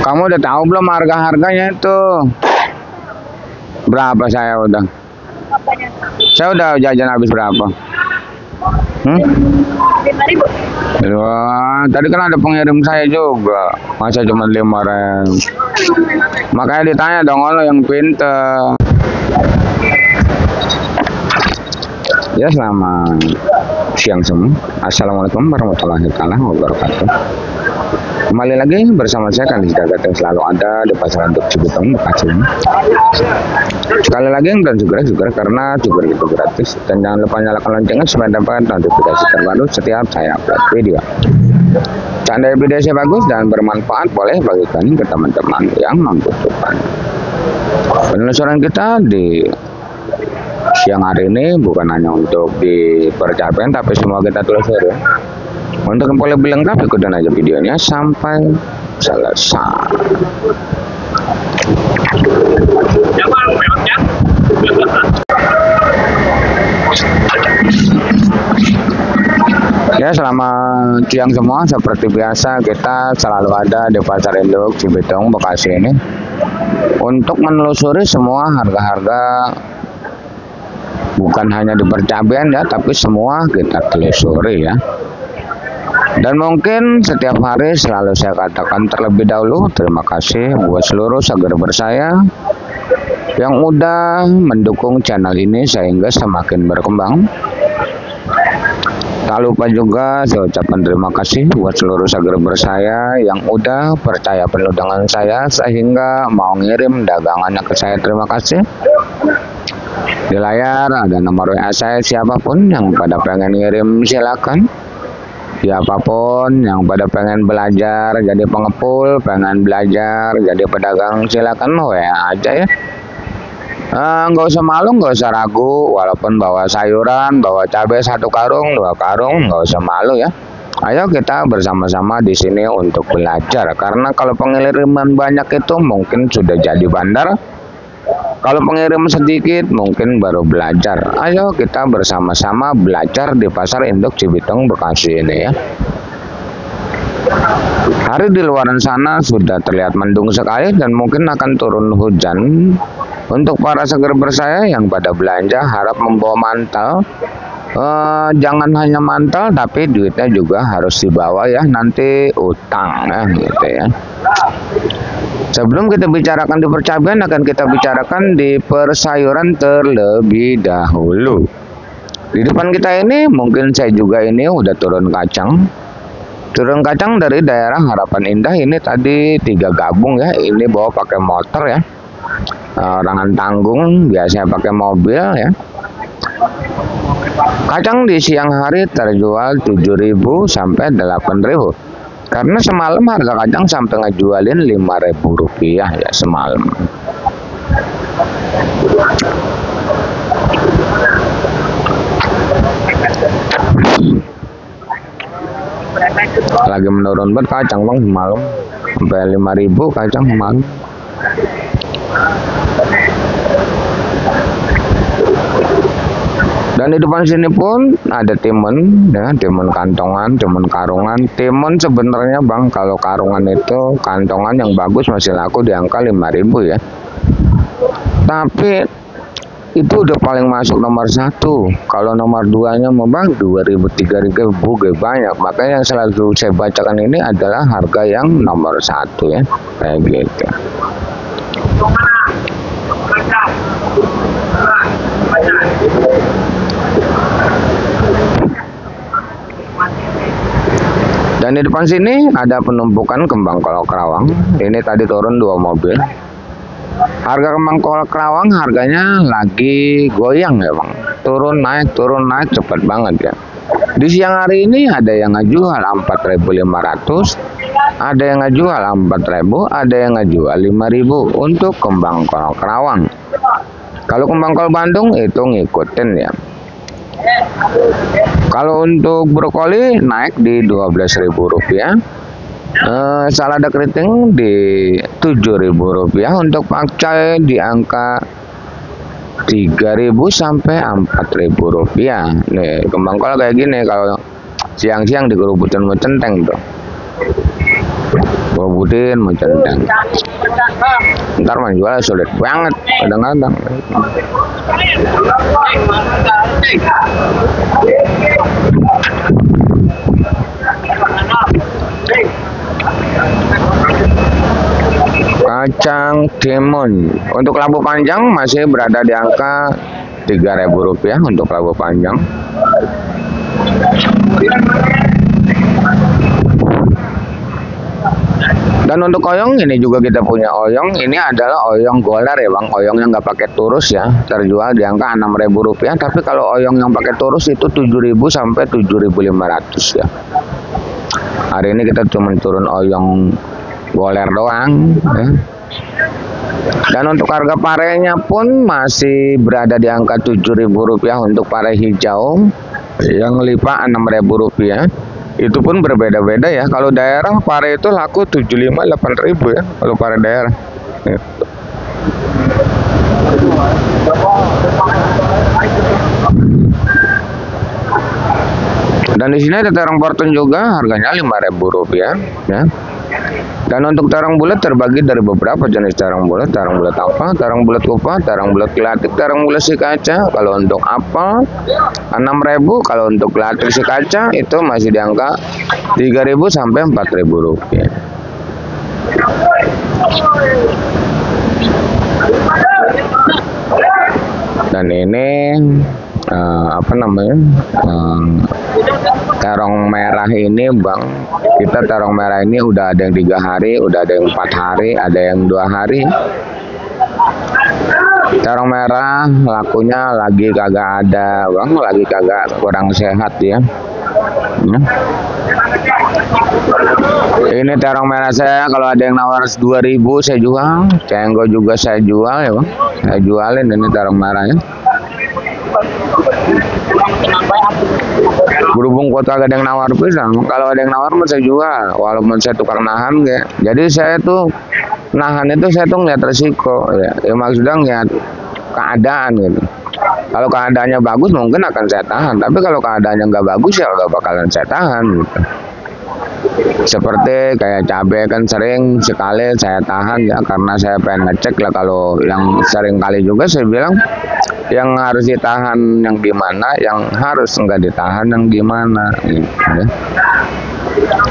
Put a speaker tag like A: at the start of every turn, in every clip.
A: Kamu udah tahu belum harga-harganya itu? Berapa saya udah? Saya udah jajan habis berapa? 5.000. Wah, tadi kan ada pengirim saya juga. Masa cuma 5.000? Makanya ditanya dong, lo yang pinter. Ya, selamat siang semua. Assalamualaikum warahmatullahi wabarakatuh. Kembali lagi bersama saya Kandis Dagat yang selalu ada di pasar induk Cibitung, Bekasi. Sekali lagi dan juga karena juga itu gratis, dan jangan lupa nyalakan loncengnya supaya dapat notifikasi terbaru setiap saya upload video. Canda video saya bagus dan bermanfaat, boleh bagikan ke teman-teman yang membutuhkan. Penelusuran kita di siang hari ini bukan hanya untuk di percapaian, tapi semua kita telusuri. Untuk yang lebih lengkap, ikutin aja videonya sampai selesai. Ya, selamat siang semua. Seperti biasa kita selalu ada di pasar induk Cibitung, Bekasi ini untuk menelusuri semua harga-harga, bukan hanya di percabean ya, tapi semua kita telusuri ya. Dan mungkin setiap hari selalu saya katakan terlebih dahulu terima kasih buat seluruh subscriber saya yang udah mendukung channel ini sehingga semakin berkembang. Tak lupa juga saya ucapkan terima kasih buat seluruh subscriber saya yang udah percaya penuh dengan saya sehingga mau ngirim dagangannya ke saya. Terima kasih. Di layar ada nomor WA saya, siapapun yang pada pengen ngirim silakan. Siapapun yang pada pengen belajar jadi pengepul, pengen belajar jadi pedagang, silakan WA aja ya. Nggak usah malu, nggak usah ragu, walaupun bawa sayuran, bawa cabai 1 karung, 2 karung, nggak usah malu ya. Ayo kita bersama-sama di sini untuk belajar, karena kalau pengiriman banyak itu mungkin sudah jadi bandar. Kalau pengirim sedikit mungkin baru belajar. Ayo kita bersama-sama belajar di pasar induk Cibitung, Bekasi ini ya. Hari di luar sana sudah terlihat mendung sekali dan mungkin akan turun hujan. Untuk para subscriber saya yang pada belanja harap membawa mantel. Jangan hanya mantel tapi duitnya juga harus dibawa ya, nanti utang ya gitu ya. Sebelum kita bicarakan di percabean, akan kita bicarakan di persayuran terlebih dahulu. Di depan kita ini mungkin saya juga ini udah turun kacang. Turun kacang dari daerah Harapan Indah ini tadi 3 gabung ya. Ini bawa pakai motor ya. Orangan tanggung biasanya pakai mobil ya. Kacang di siang hari terjual 7.000 sampai 8.000. Karena semalam harga kacang sampai ngejualin 5.000 rupiah ya semalam. Lagi menurun banget kacang bang semalam, sampai 5.000 kacang semalam. Dan di depan sini pun ada timun ya, timun kantongan, timun karungan. Timun sebenarnya bang, kalau karungan itu kantongan yang bagus masih laku di angka 5.000 ya. Tapi itu udah paling masuk nomor 1. Kalau nomor 2-nya mau bang 2.000, 3.000 banyak. Makanya yang selalu saya bacakan ini adalah harga yang nomor 1 ya, kayak gitu. Dan di depan sini ada penumpukan kembang kolok kerawang. Ini tadi turun 2 mobil. Harga kembang kolok kerawang harganya lagi goyang ya bang. Turun naik cepat banget ya. Di siang hari ini ada yang ngejual 4.500, ada yang ngejual 4.000, ada yang ngejual 5.000 untuk kembang kolok kerawang. Kalau kembang kol Bandung itu ngikutin ya. Kalau untuk brokoli naik di 12.000 rupiah, salada keriting di 7.000 rupiah, untuk pakcoy di angka 3.000 sampai 4.000 rupiah. Nih kembang kol kayak gini kalau siang-siang dikerubutin sama centeng tuh. ngebudin mencendang. Ntar menjual sulit banget kadang-kadang. Kacang timun untuk labu panjang masih berada di angka Rp3.000 untuk labu panjang. Dan untuk oyong ini juga kita punya oyong. Ini adalah oyong goler ya bang. Oyong yang nggak pakai turus ya. Terjual di angka Rp6.000. Tapi kalau oyong yang pakai turus itu 7.000 sampai 7.500 ya. Hari ini kita cuma turun oyong goler doang ya. Dan untuk harga parenya pun masih berada di angka Rp7.000 untuk pare hijau. Yang lipa Rp6.000. Itu pun berbeda-beda ya. Kalau daerah pare itu laku 75-8.000 ya. Kalau pare daerah. Ya. Dan di sini ada terong Portun juga, harganya Rp5.000 ya. Dan untuk terong bulat terbagi dari beberapa jenis terong bulat. Terong bulat apa? Terong bulat kupat, terong bulat gelatik, terong bulat si kaca. Kalau untuk apel 6.000, kalau untuk gelatik si kaca itu masih di angka 3.000 sampai Rp4.000. Dan ini apa namanya? Terong merah ini bang, kita terong merah ini udah ada yang 3 hari, udah ada yang 4 hari, ada yang 2 hari. Terong merah lakunya lagi kagak ada bang, lagi kagak, kurang sehat ya. Ini terong merah saya, kalau ada yang nawar 2.000 saya jual, cenggo juga saya jual ya bang, saya jualin ini terong merahnya. Berhubung kota gak ada yang nawar pisang, kalau ada yang nawar saya jual, walaupun saya tukang nahan ya. Jadi saya tuh nahan itu saya tuh ngeliat resiko ya maksudnya ngeliat keadaan gitu. Kalau keadaannya bagus mungkin akan saya tahan, tapi kalau keadaannya nggak bagus ya nggak bakalan saya tahan gitu. Seperti kayak cabai kan sering sekali saya tahan ya, karena saya pengen ngecek lah. Kalau yang sering kali juga saya bilang yang harus ditahan yang gimana, yang harus nggak ditahan yang gimana gitu ya.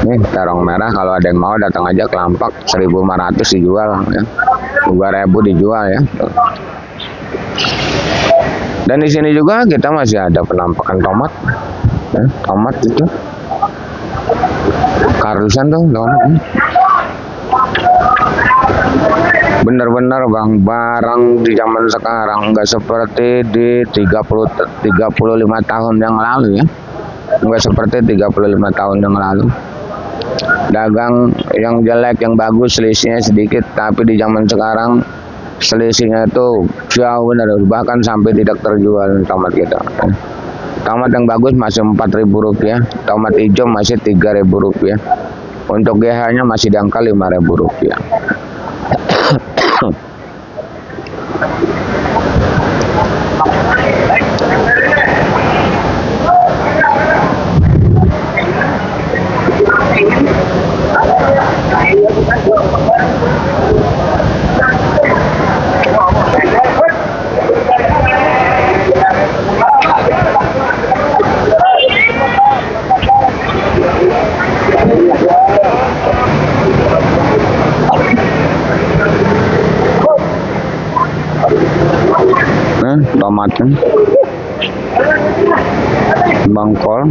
A: Nih terong merah, kalau ada yang mau datang aja ke Lampak, 1.500 dijual ya, 2.000 dijual ya. Dan di sini juga kita masih ada penampakan tomat ya, tomat itu kardusan tuh tomat. Bener-bener bang, barang di zaman sekarang nggak seperti di 35 tahun yang lalu ya, nggak seperti 35 tahun yang lalu. Dagang yang jelek, yang bagus selisihnya sedikit, tapi di zaman sekarang selisihnya itu jauh benar, bahkan sampai tidak terjual tomat kita. Tomat yang bagus masih Rp4.000, tomat hijau masih Rp3.000, untuk GH nya masih di angka Rp5.000. Tomatnya bangkol.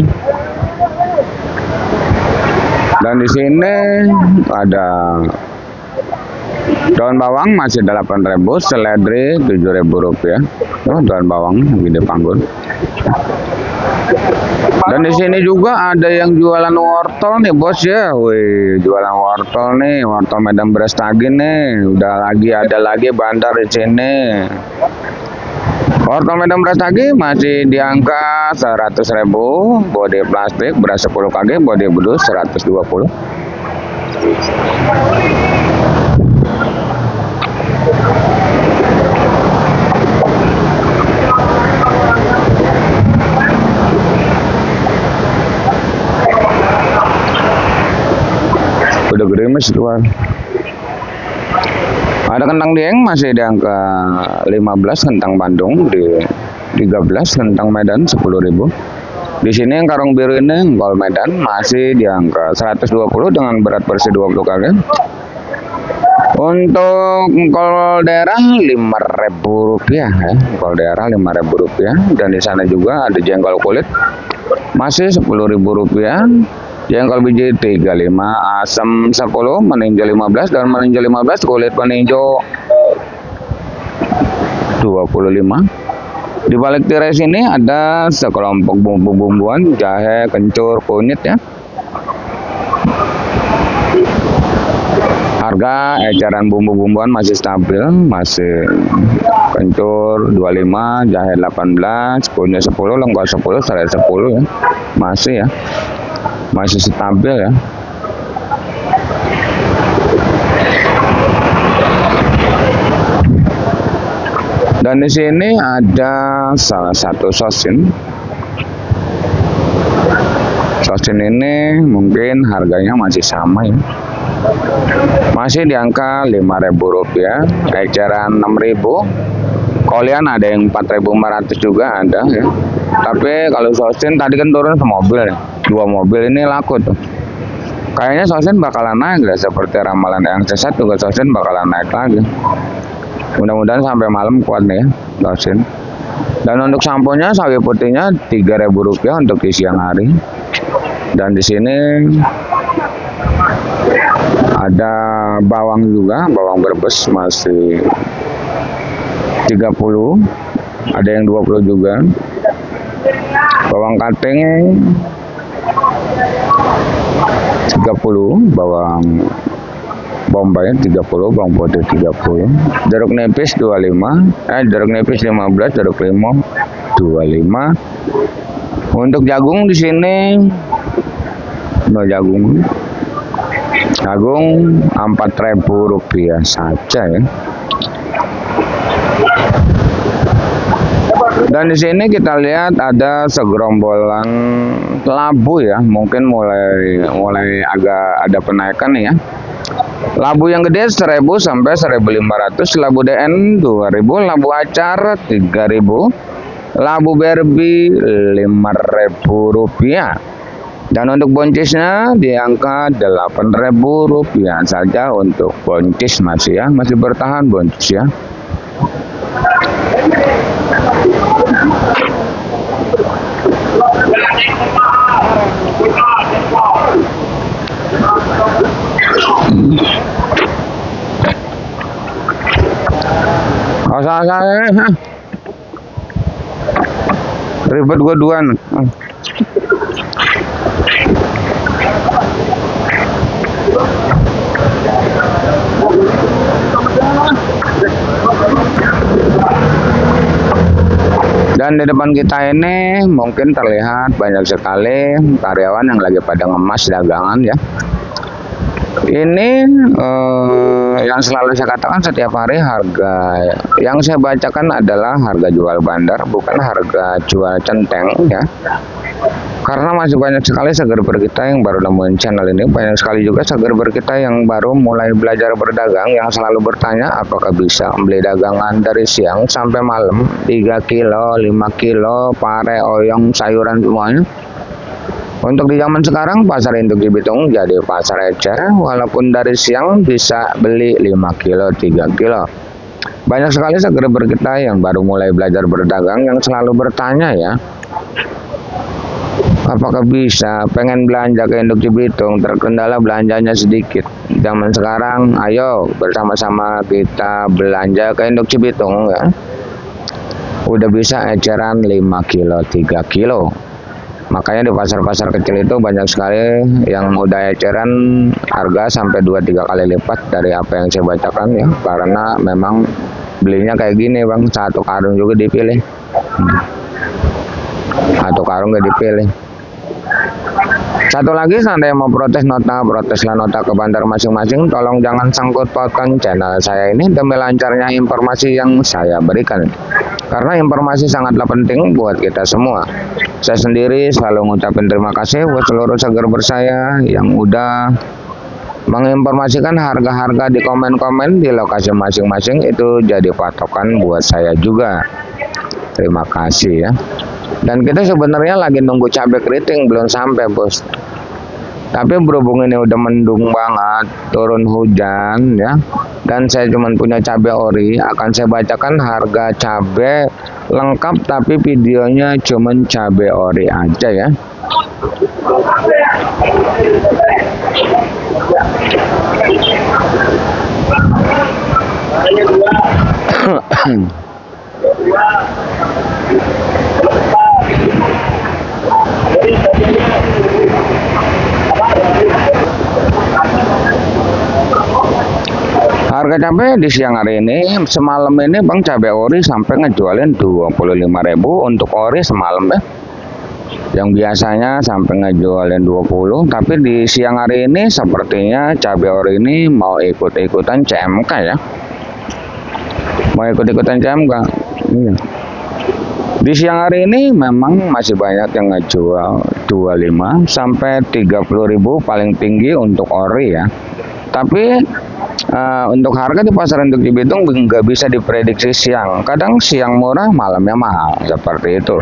A: Dan di sini ada daun bawang masih 8.000, seledri Rp7.000. Oh, daun bawang gede panggul. Dan di sini juga ada yang jualan wortel nih bos ya. Wih, jualan wortel nih, wortel Medan Brastagi nih. Udah ada lagi bandar di sini. Wortel Medan Brastagi masih di angka 100.000, bodi plastik beras 10 kg, bodi bedus 120. udah gerimis keluar. Ada kentang Dieng masih di angka 15, kentang Bandung di 13, kentang Medan 10.000. Di sini yang karung biru ini engkol Medan masih di angka 120 dengan berat bersih 20 kg. Untuk engkol daerah Rp5.000 ya, engkol daerah Rp5.000. Dan di sana juga ada jengkol kulit masih Rp10.000. Jengkol biji 35, asam 10, meninjau 15, dan meninjau 15 kulit meninjau 25. Di balik tirai sini ada sekelompok bumbu-bumbuan, jahe, kencur, kunyit ya. Harga eceran bumbu-bumbuan masih stabil, masih kencur 25, jahe 18, kunyit 10, lengkuas 10, serai 10 ya. Masih stabil ya. Dan di sini ada salah satu sosin. Sosin ini mungkin harganya masih sama ya. Masih di angka Rp5.000, eceran 6.000. Kolian ada yang 4.500 juga ada ya. Tapi kalau sosin tadi kan turun semobil ya. 2 mobil ini laku tuh. Kayaknya sosin bakalan naik ya, seperti ramalan yang sesat juga sosin bakalan naik lagi. Mudah-mudahan sampai malam kuat nih ya sosin. Dan untuk samponya sawi putihnya Rp3.000 untuk di siang hari. Dan di sini ada bawang juga, bawang Brebes masih 30, ada yang 20 juga. Bawang kating 30, bawang bombay 30, bawang putih 30, jeruk nipis 25, jeruk nipis 15, jeruk limau 25. Untuk jagung di sini jagung Rp4.000 saja ya. Dan di sini kita lihat ada segerombolan labu ya, mungkin mulai agak ada penaikan nih ya. Labu yang gede 1.000 sampai 1.500, labu DN 2.000, labu acar 3.000, labu berbi Rp5.000. Dan untuk boncisnya di angka Rp8.000 saja untuk boncis masih ya, masih bertahan boncis ya. Ribet gua duaan. Dan di depan kita ini mungkin terlihat banyak sekali karyawan yang lagi pada ngemas dagangan ya. Ini yang selalu saya katakan setiap hari, harga yang saya bacakan adalah harga jual bandar, bukan harga jual centeng ya. Karena masih banyak sekali subscriber kita yang baru nemuin channel ini, banyak sekali juga subscriber kita yang baru mulai belajar berdagang, yang selalu bertanya apakah bisa beli dagangan dari siang sampai malam, 3 kilo, 5 kilo, pare, oyong, sayuran semuanya. Untuk di zaman sekarang pasar induk Cibitung jadi pasar ecer, walaupun dari siang bisa beli 5 kilo, 3 kilo. Banyak sekali subscriber kita yang baru mulai belajar berdagang yang selalu bertanya ya, apakah bisa pengen belanja ke induk Cibitung, terkendala belanjanya sedikit. Zaman sekarang ayo bersama-sama kita belanja ke induk Cibitung ya. Udah bisa eceran 5 kilo, 3 kilo. Makanya di pasar-pasar kecil itu banyak sekali yang udah eceran harga sampai 2-3 kali lipat dari apa yang saya bacakan ya. Karena memang belinya kayak gini bang, satu karung juga dipilih. Satu karung gak dipilih. Satu lagi, seandainya mau protes nota, proteslah nota ke bandar masing-masing. Tolong jangan sangkut pautkan channel saya ini demi lancarnya informasi yang saya berikan. Karena informasi sangatlah penting buat kita semua. Saya sendiri selalu ngucapin terima kasih buat seluruh subscriber saya yang udah menginformasikan harga-harga di komen-komen di lokasi masing-masing itu jadi patokan buat saya juga. Terima kasih ya. Dan kita sebenarnya lagi nunggu cabai keriting, belum sampai bos. Tapi berhubung ini udah mendung banget, turun hujan ya, dan saya cuma punya cabai ori, akan saya bacakan harga cabai lengkap, tapi videonya cuma cabai ori aja ya. Harga cabai di siang hari ini, semalam ini Bang cabai ori sampai ngejualin 25.000 untuk ori semalam ya. Yang biasanya sampai ngejualin 20, tapi di siang hari ini sepertinya cabai ori ini mau ikut-ikutan CMK ya. Mau ikut-ikutan CMK. Iya. Di siang hari ini memang masih banyak yang ngejual 25 sampai 30.000 paling tinggi untuk ori ya. Tapi untuk harga di pasar induk Cibitung nggak bisa diprediksi siang. Kadang siang murah, malamnya mahal, seperti itu.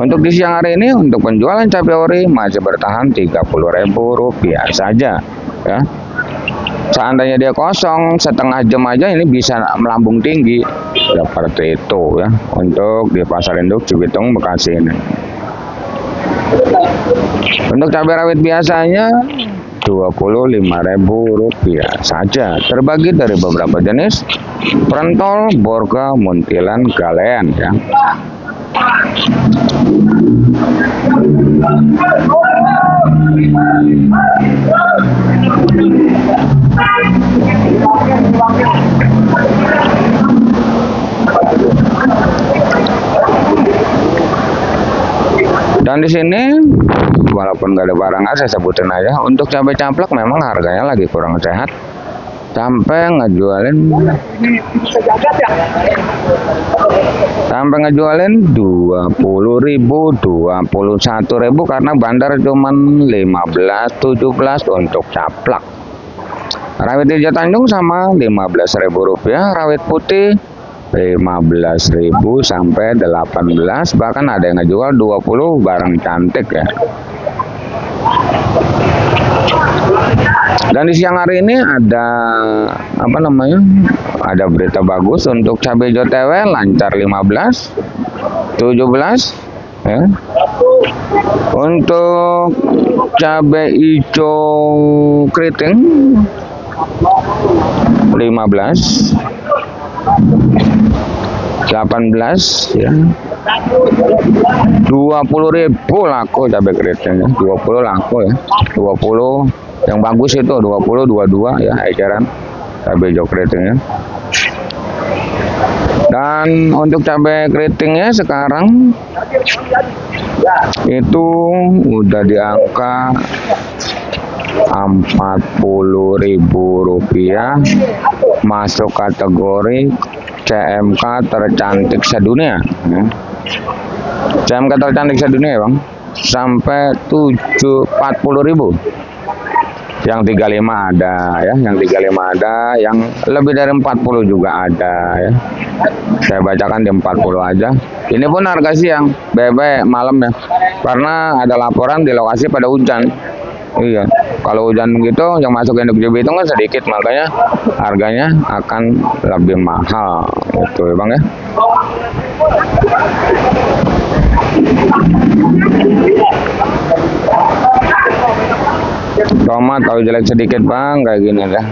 A: Untuk di siang hari ini, untuk penjualan cabai ori masih bertahan Rp30.000 saja. Ya. Seandainya dia kosong setengah jam aja ini bisa melambung tinggi, seperti itu ya. Untuk di pasar induk Cibitung Bekasi ini. Untuk cabai rawit biasanya Rp25.000 saja, terbagi dari beberapa jenis: pentol, borga, muntilan, galean ya. Dan di sini walaupun nggak ada barang, saya sebutin aja. Untuk cabai caplak memang harganya lagi kurang sehat, sampai ngejualin 20.000, 21.000 karena bandar cuman 15, 17 untuk caplak. Rawit hijau Tanjung sama Rp15.000, rawit putih 15.000 sampai 18, bahkan ada yang ngejual 20, barang cantik ya. Dan di siang hari ini ada ada berita bagus untuk cabai hijau TW lancar 15, 17 ya. Untuk cabai hijau keriting 15, 18 ya. 20.000 laku cabai keriting ya. 20 laku ya. 20 yang bagus itu 20, 22 ya eceran cabai hijau keritingnya. Dan untuk cabai keritingnya sekarang itu udah di angka Rp40.000, masuk kategori CMK tercantik sedunia ya. CMK tercantik sedunia Bang, sampai 40.000. Yang 35 ada ya, yang 35 ada, yang lebih dari 40 juga ada ya. Saya bacakan di 40 aja. Ini pun harga siang, bebek malam ya. Karena ada laporan di lokasi pada hujan. Iya, kalau hujan gitu yang masuk induk Cibitung kan sedikit, makanya harganya akan lebih mahal. Itu ya Bang ya. Tomat tahu jelek sedikit Bang, kayak gini dah.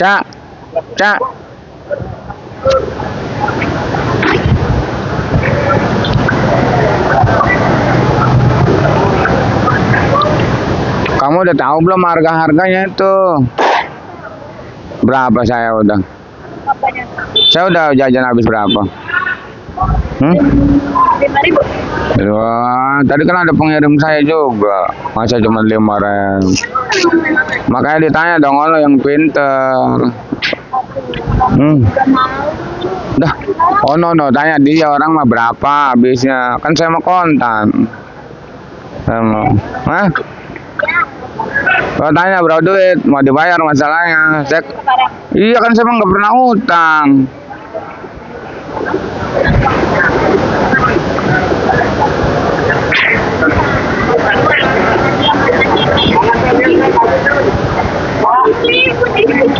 A: Cak, cak. Kamu udah tahu belum harga-harganya itu? Berapa saya udah? Saya udah jajan habis berapa? 5.000. Wah, tadi kan ada pengirim saya juga. Masa cuma 5.000. Makanya ditanya dong, lo yang pinter. Dah, oh no, tanya dia orang mah berapa habisnya. Kan saya mau kontan. Sama. Hah? Kalau tanya berapa duit, mau dibayar masalahnya. Iya kan saya nggak pernah utang.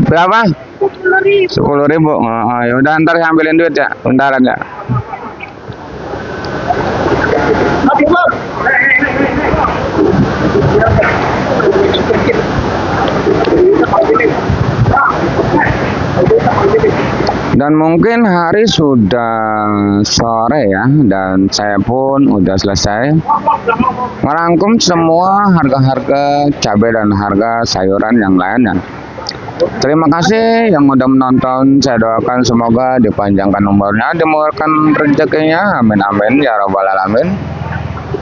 A: Berapa? 10.000. Oh, ya udah ntar saya ambilin duit ya. Bentar aja. Dan mungkin hari sudah sore ya, dan saya pun udah selesai merangkum semua harga-harga cabai dan harga sayuran yang lainnya. Terima kasih yang udah menonton. Saya doakan semoga dipanjangkan umurnya, dimurahkan rezekinya. Amin amin ya robbal alamin.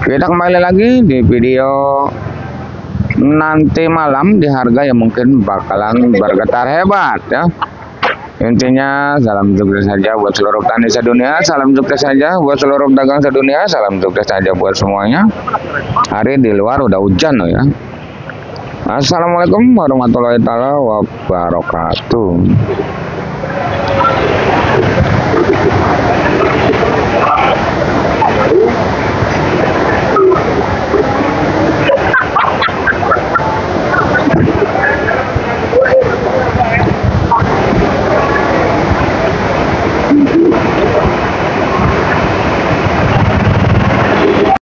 A: Kita kembali lagi di video nanti malam di harga yang mungkin bakalan bergetar hebat ya. Intinya salam sukses saja buat seluruh petani sedunia, salam sukses saja buat seluruh pedagang sedunia, salam sukses saja buat semuanya. Hari di luar udah hujan loh ya. Assalamualaikum warahmatullahi wabarakatuh.